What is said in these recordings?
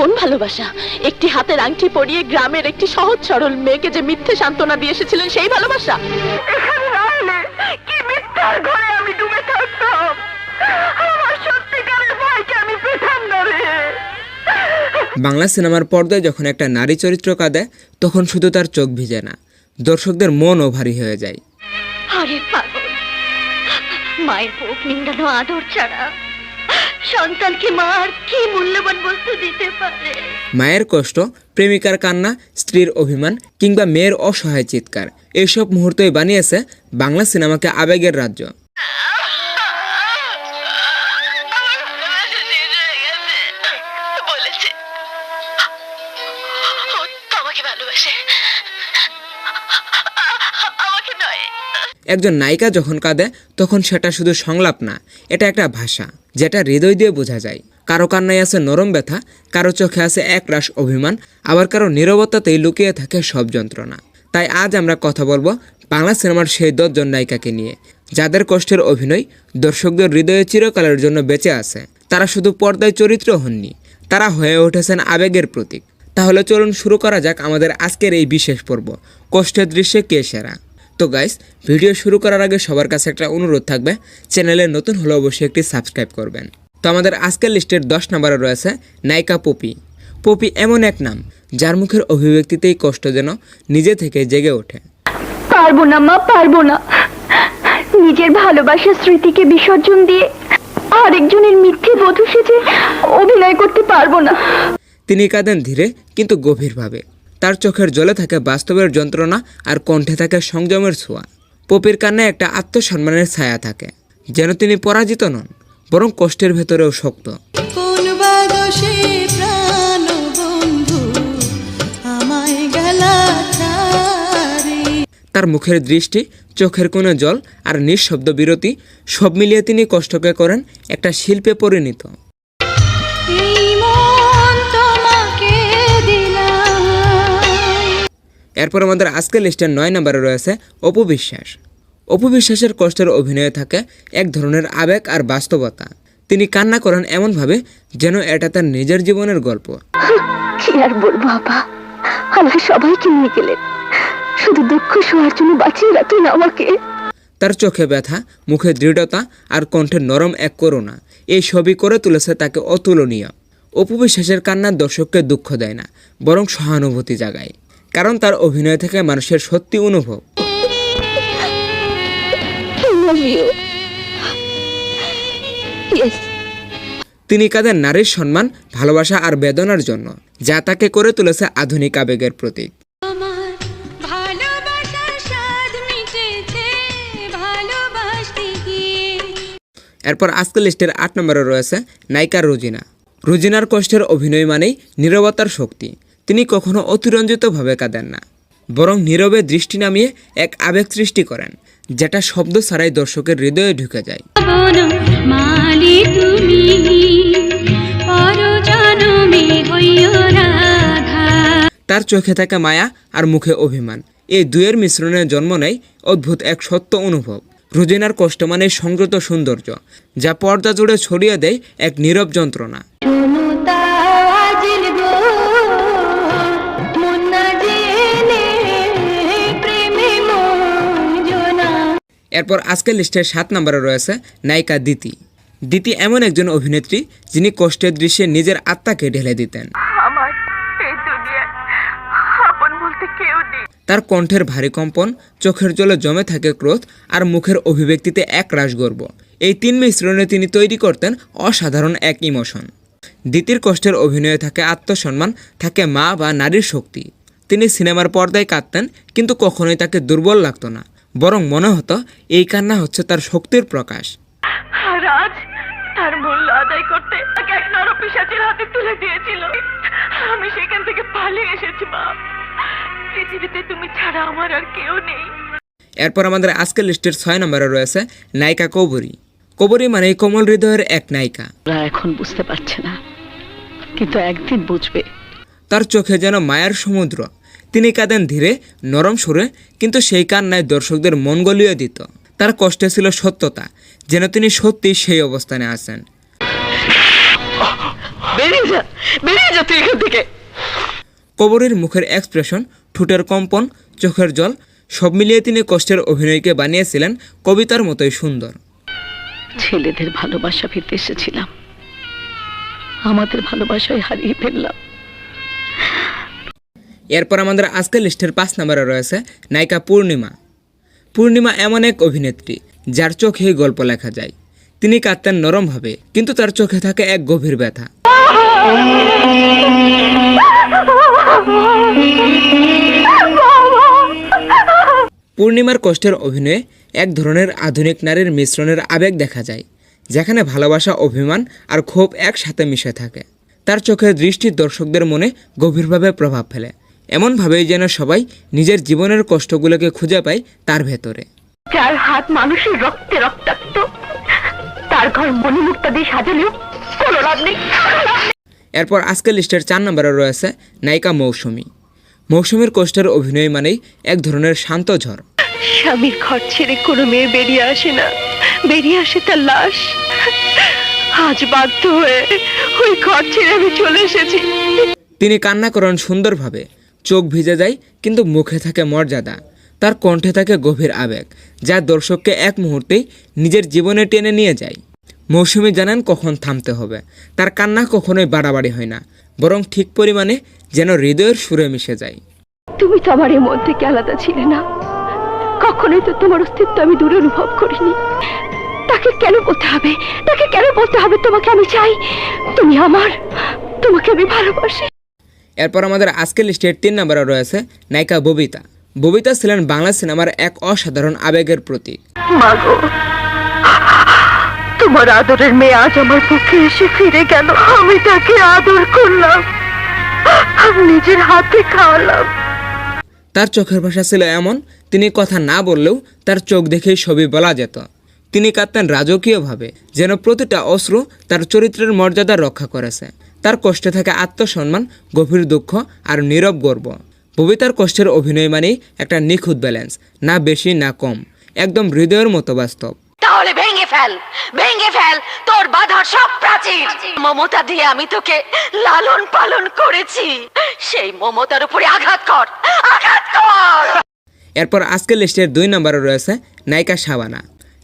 কোন ভালোবাসা? একটি হাতের আংটি পরিয়ে গ্রামের একটি সহজ সরল মেয়েকে যে মিথ্যে সান্ত্বনা দিয়ে এসেছিলেন, সেই ভালোবাসা? এখানে না এলে কি মিথ্যার ঘরে আমি ডুবে থাকতাম। আমার সত্যিকারের ভাইকে আমি পেতাম না রে। বাংলা সিনেমার পর্দায় যখন একটা নারী চরিত্র কাঁদে, তখন শুধু তার চোখ ভিজে না, দর্শকদের মনও ভারী হয়ে যায়। আরে পাগল, মায়ের বুক নিংড়ানো আদর ছাড়া সন্তানকে মা আর কি মূল্যবান বস্তু দিতে পারে? মায়ের কষ্ট, প্রেমিকার কান্না, স্ত্রীর অভিমান কিংবা মেয়ের অসহায় চিৎকার, এইসব মুহূর্তই বানিয়েছে বাংলা সিনেমাকে আবেগের রাজ্য। একজন নায়িকা যখন কাঁদে, তখন সেটা শুধু সংলাপ না, এটা একটা ভাষা যেটা হৃদয় দিয়ে বোঝা যায়। কারো কান্নায় আছে নরম ব্যথা, কারো চোখে আছে একরাশ অভিমান, আবার কারো নীরবতাতেই লুকিয়ে থাকে সব যন্ত্রণা। তাই আজ আমরা কথা বলবো বাংলা সিনেমার সেই 10 জন নায়িকাকে নিয়ে, যাদের কষ্টের অভিনয় দর্শকদের হৃদয়ে চিরকালের জন্য বেঁচে আছে। তারা শুধু পর্দায় চরিত্র হননি, তারা হয়ে উঠেছেন আবেগের প্রতীক। তাহলে চলুন শুরু করা যাক আমাদের আজকের এই বিশেষ পর্ব, কষ্টের দৃশ্যে কে সেরা। তো গাইস, ভিডিও শুরু করার আগে সবার কাছে একটা অনুরোধ থাকবে, চ্যানেলে নতুন হলে অবশ্যই একটি সাবস্ক্রাইব করবেন। তো আমাদের আজকের লিস্টের 10 নম্বরে রয়েছে নায়িকা পপি। পপি এমন এক নাম যার মুখের অভিব্যক্তিতেই কষ্ট যেন নিজে থেকে জেগে ওঠে। পারবো না মা, পারবো না। নিজের ভালোবাসার স্মৃতিকে বিসর্জন দিয়ে আরেকজনের মিথ্যে বধূ সেজে অভিনয় করতে পারবো না। তিনি কাঁদেন ধীরে কিন্তু গভীরভাবে। তার চোখের জলে থাকে বাস্তবের যন্ত্রণা আর কণ্ঠে থাকে সংযমের ছোঁয়া। পপির কান্নায় একটা আত্মসম্মানের ছায়া থাকে, যেন তিনি পরাজিত নন, বরং কষ্টের ভেতরেও শক্ত। তার মুখের দৃষ্টি, চোখের কোণে জল আর নিঃশব্দ বিরতি, সব মিলিয়ে তিনি কষ্টকে করেন একটা শিল্পে পরিণত। এরপর আমাদের আজকের লিস্টের 9 নম্বরে রয়েছে অপু বিশ্বাস। অপু বিশ্বাসের কষ্টের অভিনয়ে থাকে এক ধরনের আবেগ আর বাস্তবতা। তিনি কান্না করেন এমনভাবে যেন এটা তার নিজের জীবনের গল্প। কি আর বলবো আপা, আল্লাহ সবাইকে নিয়ে গেলেন, শুধু দুঃখ সহার জন্য বাঁচিয়ে রাখলেন আমাকে। তার চোখে ব্যথা, মুখে দৃঢ়তা আর কণ্ঠে নরম এক করুণা, এই সবই করে তুলেছে তাকে অতুলনীয়। অপু বিশ্বাসের কান্না দর্শককে দুঃখ দেয় না, বরং সহানুভূতি জাগায়, কারণ তার অভিনয় থেকে মানুষের সত্যি অনুভব। তিনি কাঁদেন নারীর সম্মান, ভালোবাসা আর বেদনার জন্য, যা তাকে করে তুলেছে আধুনিক আবেগের প্রতীক। এরপর আজকের লিস্টের 8 নম্বরে রয়েছে নায়িকা রুজিনা। রুজিনার কষ্টের অভিনয় মানেই নীরবতার শক্তি। তিনি কখনো অতিরঞ্জিতভাবে কাঁদেন না, বরং নীরবে দৃষ্টি নামিয়ে এক আবেগ সৃষ্টি করেন, যেটা শব্দ ছাড়াই দর্শকের হৃদয়ে ঢুকে যায়। তার চোখে থাকে মায়া আর মুখে অভিমান, এই দুয়ের মিশ্রণে জন্ম নেয় অদ্ভুত এক সত্য অনুভব। রুজিনার কষ্ট মানে সংযত সৌন্দর্য, যা পর্দা জুড়ে ছড়িয়ে দেয় এক নীরব যন্ত্রণা। এরপর আজকের লিস্টের 7 নম্বরে রয়েছে নায়িকা দিতি। দিতি এমন একজন অভিনেত্রী যিনি কষ্টের দৃশ্যে নিজের আত্মাকে ঢেলে দিতেন। তার কণ্ঠের ভারী কম্পন, চোখের জলে জমে থাকে ক্রোধ আর মুখের অভিব্যক্তিতে একরাশ গর্ব, এই 3 মিশ্রণে তিনি তৈরি করতেন অসাধারণ এক ইমোশন। দিতির কষ্টের অভিনয়ে থাকে আত্মসম্মান, থাকে মা বা নারীর শক্তি। তিনি সিনেমার পর্দায় কাঁদতেন, কিন্তু কখনোই তাকে দুর্বল লাগতো না, বরং মনে হতো এই কান্না হচ্ছে তার শক্তির প্রকাশ। রাজ তার মূল্য আদায় করতে তাকে এক নরপিশাচের হাতে তুলে দিয়েছিল। আমি সেখান থেকে পালিয়ে এসেছি মা, পৃথিবীতে তুমি ছাড়া আমার আর কেউ নেই। এরপর আমাদের আজকের লিস্টের 6 নম্বরে রয়েছে নায়িকা কবরী। কবরী মানে কোমল হৃদয়ের এক নায়িকা। এখন বুঝতে পারছে না, কিন্তু একদিন বুঝবে। তার চোখে যেন মায়ার সমুদ্র। তিনি কাঁদেন ধীরে, নরম সুরে, কিন্তু সেই কান্নায় দর্শকদের মন গলিয়ে দিত। তার কষ্টে ছিল সত্যতা, যেন তিনি সত্যি সেই অবস্থানে আছেন। বেরিয়ে যা তুই এখান থেকে। কবরীর মুখের এক্সপ্রেশন, ঠোঁটের কম্পন, চোখের জল সব মিলিয়ে তিনি কষ্টের অভিনয়কে বানিয়েছিলেন কবিতার মতোই সুন্দর। ছেলেদের ভালোবাসা পেতে এসেছিলাম, আমাদের ভালোবাসায় হারিয়ে ফেললাম। এরপর আমাদের আজকের লিস্টের 5 নম্বরে রয়েছে নায়িকা পূর্ণিমা। পূর্ণিমা এমন এক অভিনেত্রী যার চোখেই গল্প লেখা যায়। তিনি কাঁদতেন নরমভাবে, কিন্তু তার চোখে থাকে এক গভীর ব্যথা। পূর্ণিমার কষ্টের অভিনয়ে এক ধরনের আধুনিক নারীর মিশ্রণের আবেগ দেখা যায়, যেখানে ভালোবাসা, অভিমান আর ক্ষোভ একসাথে মিশে থাকে। তার চোখের দৃষ্টি দর্শকদের মনে গভীরভাবে প্রভাব ফেলে, এমনভাবেই যেন সবাই নিজের জীবনের কষ্টগুলোকে খুঁজে পায় তার ভেতরে। যার হাত মানুষের রক্তে রক্তাক্ত, তার ঘর মণিমুক্তা দিয়ে সাজালেও কোনো লাভ নেই। এরপর আজকের লিস্টের 4 নম্বরে রয়েছে নায়িকা মৌসুমী। মৌসুমীর কষ্টের অভিনয় মানেই এক ধরনের শান্ত ঝড়। স্বামীর ঘর ছেড়ে কোনো মেয়ে বেরিয়ে আসে না, বেরিয়ে আসে তার লাশ। আজ বাধ্য হয়ে ওই ঘর ছেড়ে আমি চলে এসেছি। তিনি কান্না করেন সুন্দরভাবে, চোখ ভিজে যায় কিন্তু মুখে থাকে মর্যাদা। তার কণ্ঠে থাকে গভীর আবেগ, যা দর্শককে এক মুহূর্তেই নিজের জীবনে টেনে নিয়ে যায়। মৌসুমী জানেন কখন থামতে হবে। তার কান্না কখনোই বাড়াবাড়ি হয় না, বরং ঠিক পরিমাণে যেন হৃদয়ের সুরে মিশে যায়। তুমি তো আমার এই মন থেকে আলাদা ছিলে না, কখনোই তো তোমার অস্তিত্ব আমি দূরে অনুভব করিনি। তাকে কেন বলতে হবে, তাকে কেন বলতে হবে তোমাকে আমি চাই, তুমি আমার, তোমাকে আমি ভালোবাসি। এরপর আমাদের আজকের লিস্টের 3 নম্বরে রয়েছে নায়িকা ববিতা। ববিতা ছিলেন বাংলা সিনেমার এক অসাধারণ আবেগের প্রতীক। মাগো, তোমার আদরের মেয়ে আজ আমার পক্ষে এসে ফিরে গেল। আমি তাকে আদর করলাম, নিজের হাতে খাওয়ালাম। তার চোখের ভাষা ছিল এমন, তিনি কথা না বললেও তার চোখ দেখেই সবই বলা যেত। তিনি কাঁদতেন রাজকীয়ভাবে, যেন প্রতিটা অশ্রু তার চরিত্রের মর্যাদা রক্ষা করেছে। তার কষ্টে থাকে আত্মসম্মান, গভীর দুঃখ আর নীরব গর্ব। ববিতার কষ্টের অভিনয় মানেই একটা নিখুঁত ব্যালেন্স, না বেশি না কম, একদম হৃদয়ের মতো বাস্তব। তাহলে ভেঙে ফেল তোর বাধার সব প্রাচীর। মমতা দিয়ে আমি তোকে লালন পালন করেছি, সেই মমতার উপরে আঘাত কর। এরপর আজকের লিস্টের 2 নম্বরে রয়েছে নায়িকা শাবানা।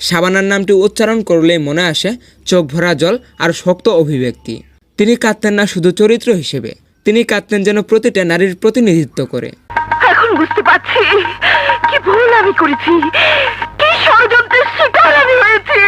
শাবানার নামটি উচ্চারণ করলেই মনে আসে চোখ ভরা জল আর শক্ত অভিব্যক্তি। তিনি কাঁদতেন না শুধু চরিত্র হিসেবে, তিনি কাঁদতেন যেন প্রতিটা নারীর প্রতিনিধিত্ব করে। এখন বুঝতে পারছি কি ভুল আমি করেছি, কি ষড়যন্ত্রের শিকার আমি হয়েছি।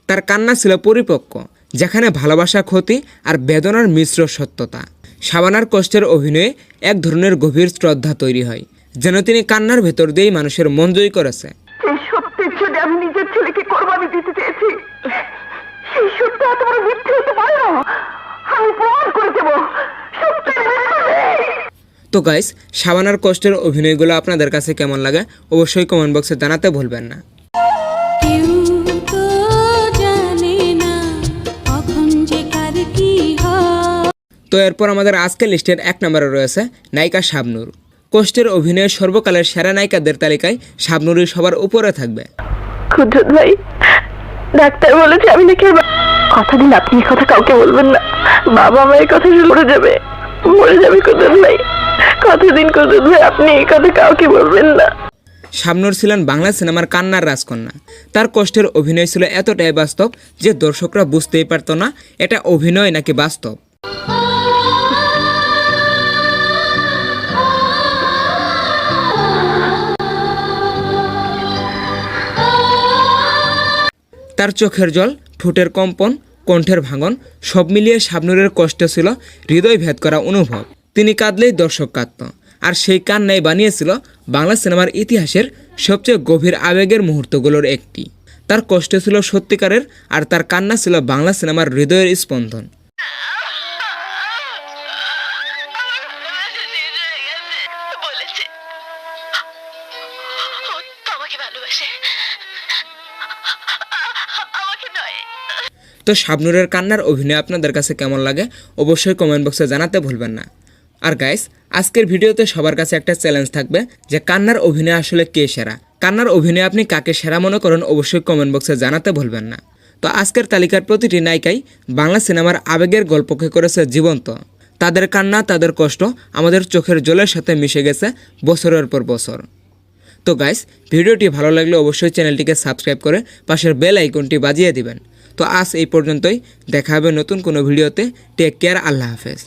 তার কান্না ছিল পরিপক্ক, যেখানে ভালোবাসা, ক্ষতি আর বেদনার মিশ্র সত্যতা। শাবানার কষ্টের অভিনয়ে এক ধরনের গভীর শ্রদ্ধা তৈরি হয়, যেন তিনি কান্নার ভেতর দিয়েই মানুষের মন জয় করেছে। এই সত্যের জন্য আমি নিজের ছেলেকে কোরবানি দিতে চেয়েছি, সেই সত্য এত বড় মিথ্যে হতে পারে না। আমি প্রমাণ করে দেব সত্যের বিরুদ্ধে। তো গাইস, শাবানার কষ্টের অভিনয়গুলো আপনাদের কাছে কেমন লাগে অবশ্যই কমেন্ট বক্সে জানাতে ভুলবেন না। তো এরপর আমাদের আজকের লিস্টের 1 নম্বরে রয়েছে নায়িকা শাবনূর। কষ্টের অভিনয়ে সর্বকালের সেরা নায়িকাদের তালিকায় শাবনূরই সবার উপরে থাকবে। কুদ্দুস ভাই, ডাক্তার বলেছে আমি নাকি কথা দিন আপনি এই কথা কাউকে বলবেন না। বাবা আমার এই কথা মরে যাবে কুদ্দুস ভাই, কথা দিন কুদ্দুস ভাই, আপনি এই কথা কাউকে বলবেন না। শাবনূর ছিলেন বাংলা সিনেমার কান্নার রাজকন্যা। তার কষ্টের অভিনয় ছিল এতটাই বাস্তব যে দর্শকরা বুঝতেই পারত না এটা অভিনয় নাকি বাস্তব। তার চোখের জল, ঠোঁটের কম্পন, কণ্ঠের ভাঙন সব মিলিয়ে শাবনূরের কষ্ট ছিল হৃদয় ভেদ করা অনুভব। তিনি কাঁদলেই দর্শক কাঁদত, আর সেই কান্নাই বানিয়েছিল বাংলা সিনেমার ইতিহাসের সবচেয়ে গভীর আবেগের মুহূর্তগুলোর একটি। তার কষ্ট ছিল সত্যিকারের, আর তার কান্না ছিল বাংলা সিনেমার হৃদয়ের স্পন্দন। তো শাবনূরের কান্নার অভিনয় আপনাদের কাছে কেমন লাগে অবশ্যই কমেন্ট বক্সে জানাতে ভুলবেন না। আর গাইস, আজকের ভিডিওতে সবার কাছে একটা চ্যালেঞ্জ থাকবে যে কান্নার অভিনয় আসলে কে সেরা। কান্নার অভিনয়ে আপনি কাকে সেরা মনে করেন অবশ্যই কমেন্ট বক্সে জানাতে ভুলবেন না। তো আজকের তালিকার প্রতিটি নায়িকাই বাংলা সিনেমার আবেগের গল্পকে করেছে জীবন্ত। তাদের কান্না, তাদের কষ্ট আমাদের চোখের জলের সাথে মিশে গেছে বছরের পর বছর। তো গাইস, ভিডিওটি ভালো লাগলে অবশ্যই চ্যানেলটিকে সাবস্ক্রাইব করে পাশের বেল আইকনটি বাজিয়ে দিবেন। তো আজ এই পর্যন্তই, দেখা হবে নতুন কোনো ভিডিওতে। টেক কেয়ার, আল্লাহ হাফেজ।